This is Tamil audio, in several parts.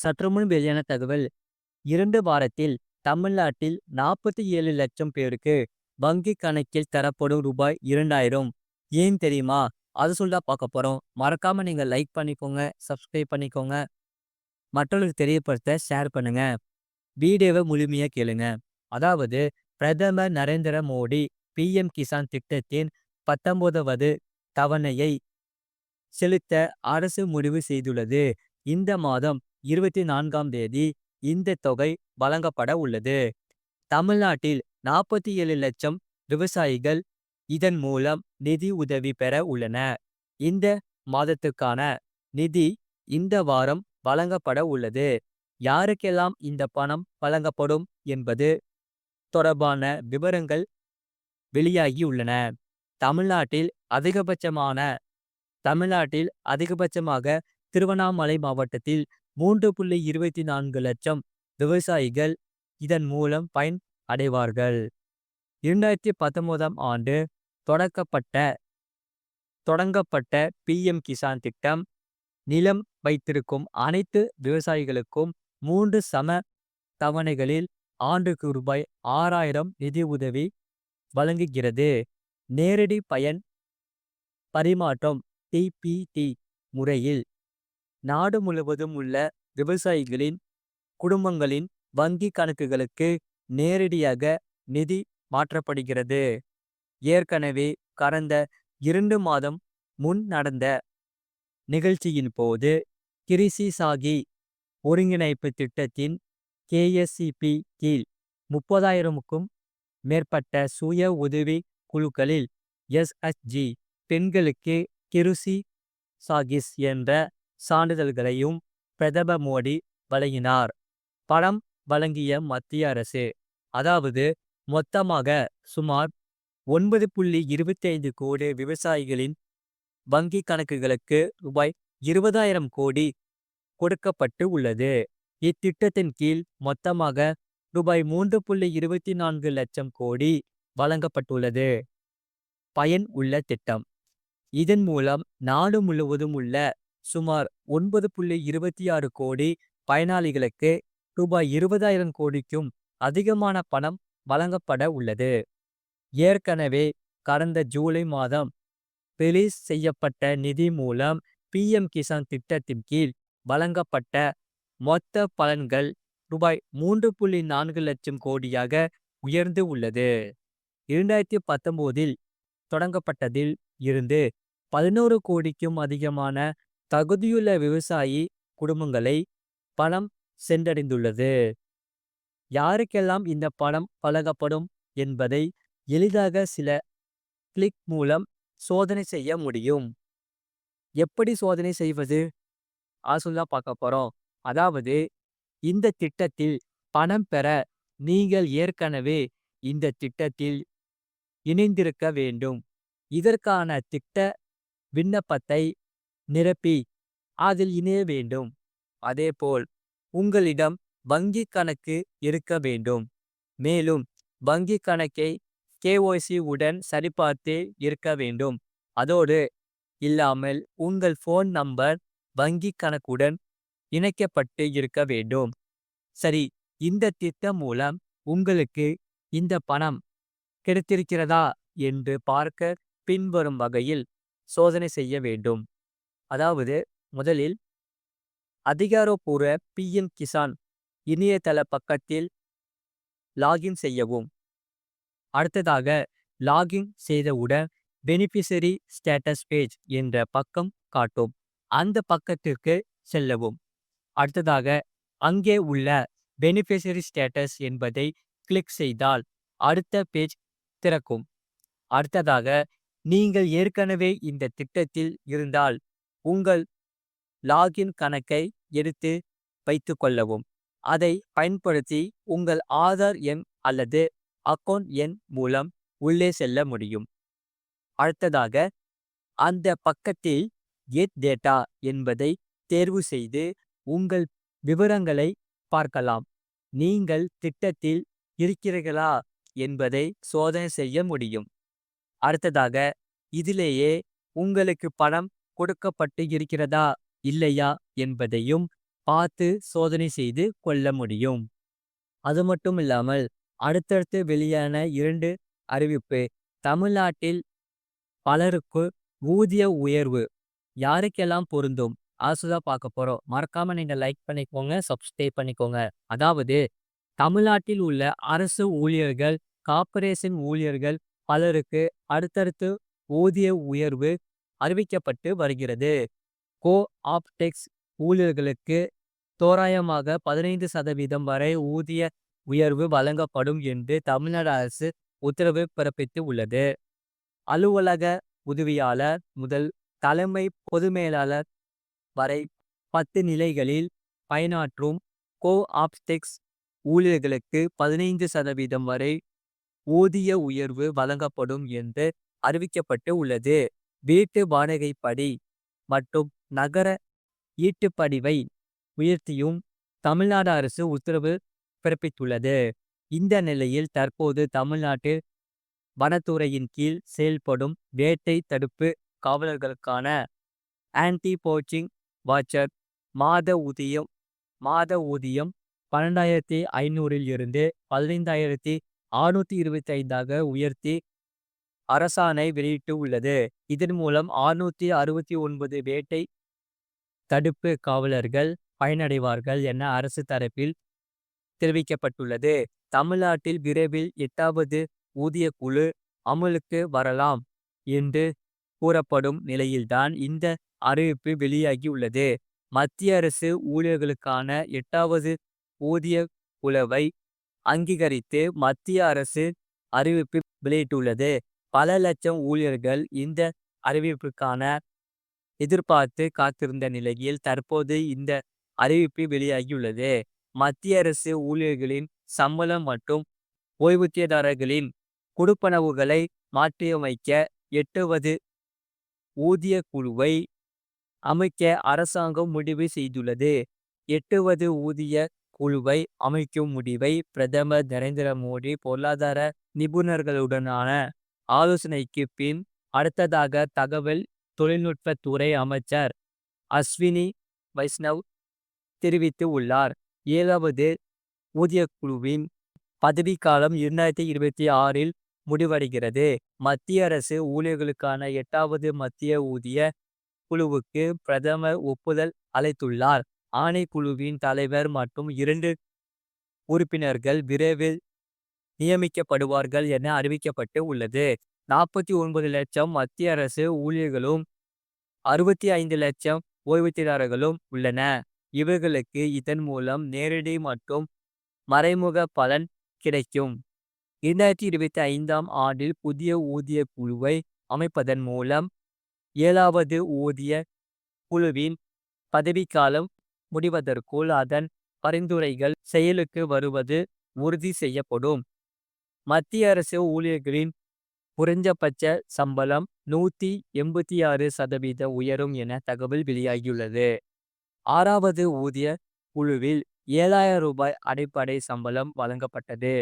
சற்றுமுன் வெளியான தகவல் 2 வாரத்தில் தமிழ்நாட்டில் 47 லட்சம் பேருக்கு வங்கி கணக்கில் தரப்படும் ரூபாய் 2000. ஏன் தெரியுமா? அது சொல்ல பார்க்க போறோம். மறக்காம நீங்க லைக் பண்ணிக்கோங்க, சப்ஸ்கிரைப் பண்ணிக்கோங்க, மற்றவர்களுக்கு தெரியப்படுத்த ஷேர் பண்ணுங்க. வீடியோவை முழுமையா கேளுங்க. அதாவது பிரதமர் நரேந்திர மோடி பிஎம் கிசான் திட்டத்தின் 19வது தவணையை செலுத்த அரசு முடிவு செய்துள்ளது. இந்த மாதம் 24ஆம் தேதி இந்த தொகை வழங்கப்பட உள்ளது. தமிழ்நாட்டில் 47 லட்சம் விவசாயிகள் இதன் மூலம் நிதி உதவி பெற உள்ளனர். இந்த மாதத்துக்கான நிதி இந்த வாரம் வழங்கப்பட உள்ளது. யாருக்கெல்லாம் இந்த பணம் வழங்கப்படும் என்பது தொடர்பான விவரங்கள் வெளியாகியுள்ளன. தமிழ்நாட்டில் அதிகபட்சமாக திருவண்ணாமலை மாவட்டத்தில் 3.24 லட்சம் விவசாயிகள் இதன் மூலம் பயன் அடைவார்கள். 2019ஆம் ஆண்டு தொடங்கப்பட்ட பிஎம் கிசான் திட்டம் நிலம் வைத்திருக்கும் அனைத்து விவசாயிகளுக்கும் 3 சம தவணைகளில் ஆண்டுக்கு ரூபாய் 6000 நிதி உதவி வழங்குகிறது. நேரடி பயன் பரிமாற்றம் டிபிடி முறையில் நாடு முழுவதும் உள்ள விவசாயிகளின் குடும்பங்களின் வங்கி கணக்குகளுக்கு நேரடியாக நிதி மாற்றப்படுகிறது. ஏற்கனவே கடந்த 2 மாதம் முன் நடந்த நிகழ்ச்சியின் போது கிரிசி சாகி ஒருங்கிணைப்பு திட்டத்தின் கேஎஸ்சிபி கீழ் 30,000க்கும் மேற்பட்ட சுய உதவி குழுக்களில் எஸ்எஸ்ஜி பெண்களுக்கு கிருஷி சாகிஸ் என்ற சான்றிதழ்களையும் பிரதமர் மோடி வழங்கினார். பணம் வழங்கிய மத்திய அரசு, அதாவது மொத்தமாக சுமார் 9.25 கோடி விவசாயிகளின் வங்கி கணக்குகளுக்கு ரூபாய் 20,000 கோடி கொடுக்கப்பட்டு உள்ளது. இத்திட்டத்தின் கீழ் மொத்தமாக ரூபாய் 3.24 லட்சம் கோடி வழங்கப்பட்டுள்ளது. பயன் உள்ள திட்டம். இதன் மூலம் நாடு முழுவதும் உள்ள சுமார் 9.26 கோடி பயனாளிகளுக்கு ரூபாய் 20,000 கோடிக்கும் அதிகமான பணம் வழங்கப்பட உள்ளது. ஏற்கனவே கடந்த ஜூலை மாதம் ரிலீஸ் செய்யப்பட்ட நிதி மூலம் பிஎம் கிசான் திட்டத்தின் கீழ் வழங்கப்பட்ட மொத்த பலன்கள் ரூபாய் 3.4 லட்சம் கோடியாக உயர்ந்து உள்ளது. 2019இல் தொடங்கப்பட்டதில் இருந்து 11 கோடிக்கும் அதிகமான தகுதியுள்ள விவசாயி குடும்பங்களை பணம் சென்றடைந்துள்ளது. யாருக்கெல்லாம் இந்த பணம் வழங்கப்படும் என்பதை எளிதாக சில கிளிக் மூலம் சோதனை செய்ய முடியும். எப்படி சோதனை செய்வது? சொல்ல பார்க்க போறோம். அதாவது இந்த திட்டத்தில் பணம் பெற நீங்கள் ஏற்கனவே இந்த திட்டத்தில் இணைந்திருக்க வேண்டும். இதற்கான திட்ட விண்ணப்பத்தை நிரப்பி அதில் இணைய வேண்டும். அதேபோல் உங்களிடம் வங்கி கணக்கு இருக்க வேண்டும். மேலும் வங்கி கணக்கை கேஒய்சி உடன் சரிபார்த்து இருக்க வேண்டும். அதோடு இல்லாமல் உங்கள் போன் நம்பர் வங்கி கணக்குடன் இணைக்கப்பட்டு இருக்க வேண்டும். சரி, இந்த திட்டம் மூலம் உங்களுக்கு இந்த பணம் கிடைத்திருக்கிறதா என்று பார்க்க பின்வரும் வகையில் சோதனை செய்ய வேண்டும். அதாவது முதலில் அதிகாரப்பூர்வ பிஎம் கிசான் இணையதள பக்கத்தில் லாகின் செய்யவும். அடுத்ததாக லாகின் செய்தவுடன் பெனிஃபிஷரி ஸ்டேட்டஸ் பேஜ் என்ற பக்கம் காட்டும். அந்த பக்கத்திற்கு செல்லவும். அடுத்ததாக அங்கே உள்ள பெனிஃபிஷரி ஸ்டேட்டஸ் என்பதை கிளிக் செய்தால் அடுத்த பேஜ் திறக்கும். அடுத்ததாக நீங்கள் ஏற்கனவே இந்த திட்டத்தில் இருந்தால் உங்கள் லாகின் கணக்கை எடுத்து வைத்துக் கொள்ளவும். அதை பயன்படுத்தி உங்கள் ஆதார் எண் அல்லது அக்கவுண்ட் எண் மூலம் உள்ளே செல்ல முடியும். அடுத்ததாக அந்த பக்கத்தில் கெட் டேட்டா என்பதை தேர்வு செய்து உங்கள் விவரங்களை பார்க்கலாம். நீங்கள் திட்டத்தில் இருக்கிறீர்களா என்பதை சோதனை செய்ய முடியும். அடுத்ததாக இதிலேயே உங்களுக்கு பணம் கொடுக்கப்பட்டு இருக்கிறதா இல்லையா என்பதையும் பார்த்து சோதனை செய்து கொள்ள முடியும். அது மட்டும் இல்லாமல் அடுத்தடுத்து வெளியான 2 அறிவிப்பு தமிழ்நாட்டில் பலருக்கு ஊதிய உயர்வு யாருக்கெல்லாம் பொருந்தும்? அதுதான் பார்க்க போறோம். மறக்காம நீங்க லைக் பண்ணிக்கோங்க, சப்ஸ்கிரைப் பண்ணிக்கோங்க. அதாவது தமிழ்நாட்டில் உள்ள அரசு ஊழியர்கள், கார்ப்பரேஷன் ஊழியர்கள் பலருக்கு அடுத்தடுத்து ஊதிய உயர்வு அறிவிக்கப்பட்டு வருகிறது. கோ ஆப்டெக்ஸ் ஊழியர்களுக்கு தோராயமாக 15% வரை ஊதிய உயர்வு வழங்கப்படும் என்று தமிழ்நாடு அரசு உத்தரவு பிறப்பித்து உள்ளது. அலுவலக உதவியாளர் முதல் தலைமை பொது மேலாளர் வரை 10 நிலைகளில் பயனாற்றும் கோ ஆப்டெக்ஸ் ஊழியர்களுக்கு 15% வரை ஊதிய உயர்வு வழங்கப்படும் என்று அறிவிக்கப்பட்டு உள்ளது. வீட்டு வாடகைப்படி மற்றும் நகர ஈட்டுப்படிவை உயர்த்தியும் தமிழ்நாடு அரசு உத்தரவு பிறப்பித்துள்ளது. இந்த நிலையில் தற்போது தமிழ்நாட்டு வனத்துறையின் கீழ் செயல்படும் வேட்டை தடுப்பு காவலர்களுக்கான ஆன்டி போச்சிங் வாச்சர் மாத ஊதியம் 12,500 இருந்து 15,625 உயர்த்தி அரசாணை வெளியிட்டு உள்ளது. இதன் மூலம் 669 வேட்டை தடுப்பு காவலர்கள் பயனடைவார்கள் என அரசு தரப்பில் தெரிவிக்கப்பட்டுள்ளது. தமிழ்நாட்டில் விரைவில் 8வது ஊதியக்குழு அமலுக்கு வரலாம் என்று கூறப்படும் நிலையில்தான் இந்த அறிவிப்பு வெளியாகியுள்ளது. மத்திய அரசு ஊழியர்களுக்கான 8வது ஊதிய குழுவை அங்கீகரித்து மத்திய அரசு அறிவிப்பு வெளியிட்டுள்ளது. பல லட்சம் ஊழியர்கள் இந்த அறிவிப்புக்கான எதிர்பார்த்து காத்திருந்த நிலையில் தற்போது இந்த அறிவிப்பு வெளியாகியுள்ளது. மத்திய அரசு ஊழியர்களின் சம்பளம் மற்றும் ஓய்வூதியதாரர்களின் கொடுப்பனவுகளை மாற்றியமைக்க 8வது ஊதிய குழுவை அமைக்க அரசாங்கம் முடிவு செய்துள்ளது. 8வது ஊதிய குழுவை அமைக்கும் முடிவை பிரதமர் நரேந்திர மோடி பொருளாதார நிபுணர்களுடனான ஆலோசனைக்கு பின் அடுத்ததாக தகவல் தொழில்நுட்பத்துறை அமைச்சர் அஸ்வினி வைஷ்ணவ் தெரிவித்து உள்ளார். 7வது ஊதியக்குழுவின் பதவிக்காலம் 2026இல் முடிவடைகிறது. மத்திய அரசு ஊழியர்களுக்கான 8வது மத்திய ஊதிய குழுவுக்கு பிரதமர் ஒப்புதல் அளித்துள்ளார். ஆணைக்குழுவின் தலைவர் மற்றும் 2 உறுப்பினர்கள் விரைவில் நியமிக்கப்படுவார்கள் என அறிவிக்கப்பட்டு உள்ளது. 49 லட்சம் மத்திய அரசு ஊழியர்களும் 65 லட்சம் ஓய்வூதியதாரர்களும் உள்ளன. இவர்களுக்கு இதன் மூலம் நேரடி மற்றும் மறைமுக பலன் கிடைக்கும். 2025ஆம் ஆண்டில் புதிய ஊதிய குழுவை அமைப்பதன் மூலம் 7வது ஊதிய குழுவின் பதவிக்காலம் முடிவதற்குள் அதன் பரிந்துரைகள் செயலுக்கு வருவது உறுதி செய்யப்படும். மத்திய அரசு ஊழியர்களின் குறைந்தபட்ச சம்பளம் 186% உயரும் என தகவல் வெளியாகியுள்ளது. 6வது ஊதிய குழுவில் 7,000 ரூபாய் அடிப்படை சம்பளம் வழங்கப்பட்டது.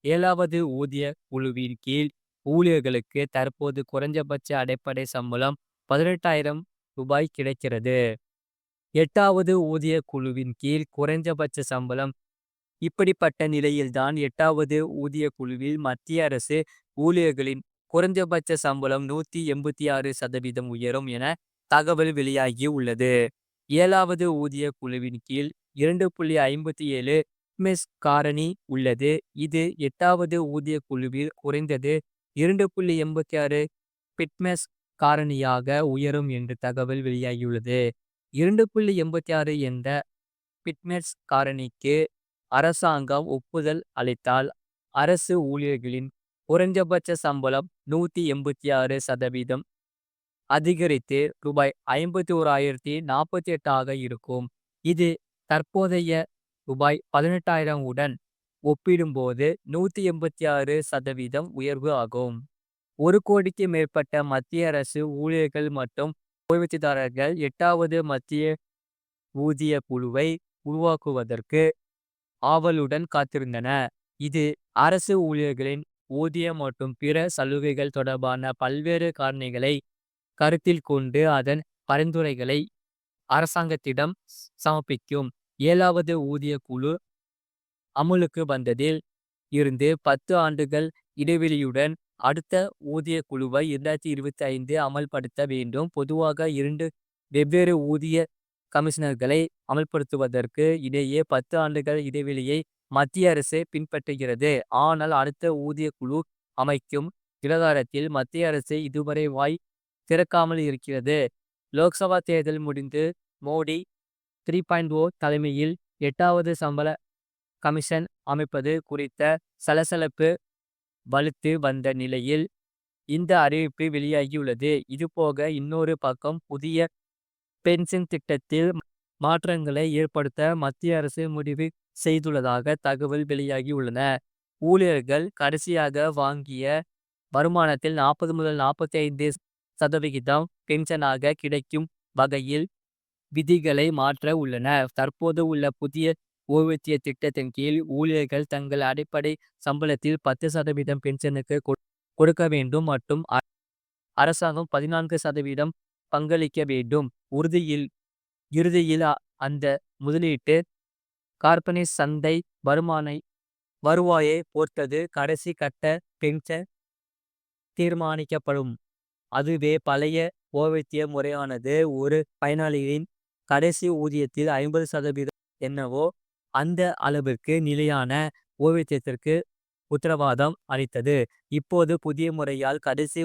7வது ஊதிய குழுவின் கீழ் ஊழியர்களுக்கு தற்போது குறைந்தபட்ச அடிப்படை சம்பளம் 18,000 ரூபாய் கிடைக்கிறது. 8வது ஊதிய குழுவின் கீழ் குறைந்தபட்ச சம்பளம். இப்படிப்பட்ட நிலையில்தான் 8வது ஊதிய குழுவில் மத்திய அரசு ஊழியர்களின் குறைந்தபட்ச சம்பளம் 186% உயரும் என தகவல் வெளியாகி உள்ளது. 7வது ஊதிய குழுவின் கீழ் 2.57 பிட்மெஸ் காரணி உள்ளது. இது 8வது ஊதிய குழுவில் குறைந்தது 2.86 பிட்மெஸ் காரணியாக உயரும் என்று தகவல் வெளியாகியுள்ளது. 2.86 என்ற பிட்மெஸ் காரணிக்கு அரசாங்கம் ஒப்புதல் அளித்தால் அரசு ஊழியர்களின் குறைந்தபட்ச சம்பளம் 186% அதிகரித்து ரூபாய் 51,048 ஆக இருக்கும். இது தற்போதைய ரூபாய் 18,000 உடன் ஒப்பிடும்போது 186% உயர்வு ஆகும். 1 கோடிக்கு மேற்பட்ட மத்திய அரசு ஊழியர்கள் மற்றும் ஓய்வூதியதாரர்கள் 8வது மத்திய ஊதிய குழுவை உருவாக்குவதற்கு ஆவலுடன் காத்திருந்தன. இது அரசு ஊழியர்களின் ஊதியம் மற்றும் பிற சலுகைகள் தொடர்பான பல்வேறு காரணிகளை கருத்தில் கொண்டு அதன் பரிந்துரைகளை அரசாங்கத்திடம் சமர்ப்பிக்கும். 7வது ஊதிய குழு அமுலுக்கு வந்ததில் இருந்து 10 ஆண்டுகள் இடைவெளியுடன் அடுத்த ஊதிய குழுவை 2025 அமல்படுத்த வேண்டும். பொதுவாக 2 வெவ்வேறு ஊதிய கமிஷனர்களை அமல்படுத்துவதற்கு இடையே 10 ஆண்டுகள் இடைவெளியை மத்திய அரசு பின்பற்றுகிறது. ஆனால் அடுத்த ஊதிய குழு அமைக்கும் விவகாரத்தில் மத்திய அரசு இதுவரை வாய் திறக்காமல் இருக்கிறது. லோக்சபா தேர்தல் முடிந்து மோடி 3.0 தலைமையில் 8வது சம்பள கமிஷன் அமைப்பது குறித்த சலசலப்பு வலுத்து வந்த நிலையில் இந்த அறிவிப்பு வெளியாகியுள்ளது. இதுபோக இன்னொரு பக்கம் புதிய பென்ஷன் திட்டத்தில் மாற்றங்களை ஏற்படுத்த மத்திய அரசு முடிவு செய்துள்ளதாக தகவல் வெளியாகியுள்ளன. ஊழியர்கள் கடைசியாக வாங்கிய வருமானத்தில் 40 முதல் 45% பென்ஷனாக கிடைக்கும் வகையில் விதிகளை மாற்ற உள்ளன. தற்போது உள்ள புதிய ஓய்வூதிய திட்டத்தின் கீழ் ஊழியர்கள் தங்கள் அடிப்படை சம்பளத்தில் 10% பென்ஷனுக்கு கொடுக்க வேண்டும் மற்றும் அரசாங்கம் 14% பங்களிக்க வேண்டும். இறுதியில் அந்த முதலீட்டு கார்ப்பரேட் சந்தை வருவாயை பொறுத்தது கடைசி கட்ட பென்ஷன் தீர்மானிக்கப்படும். அதுவே பழைய ஓய்வூதிய முறையானது ஒரு பயனாளியின் கடைசி ஊதியத்தில் 50% என்னவோ அந்த அளவிற்கு நிலையான ஓய்வூதியத்திற்கு உத்தரவாதம் அளித்தது. இப்போது புதிய முறையால் கடைசி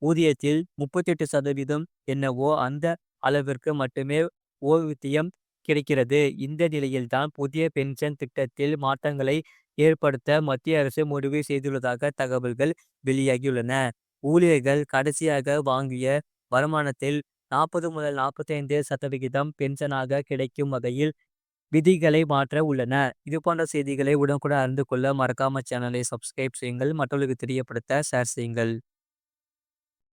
ஊதியத்தில் 38% என்னவோ அந்த அளவிற்கு மட்டுமே ஓய்வூதியம் கிடைக்கிறது. இந்த நிலையில்தான் புதிய பென்ஷன் திட்டத்தில் மாற்றங்களை ஏற்படுத்த மத்திய அரசு முடிவு செய்துள்ளதாக தகவல்கள் வெளியாகியுள்ளன. ஊழியர்கள் கடைசியாக வாங்கிய வருமானத்தில் 40 முதல் 45% பென்ஷனாக கிடைக்கும் வகையில் விதிகளை மாற்ற உள்ளன. இதுபோன்ற செய்திகளை உடனுக்குடன் அறிந்து கொள்ள மறக்காம சேனலை சப்ஸ்கிரைப் செய்யுங்கள். மற்றவர்களுக்கு தெரியப்படுத்த ஷேர் செய்யுங்கள்.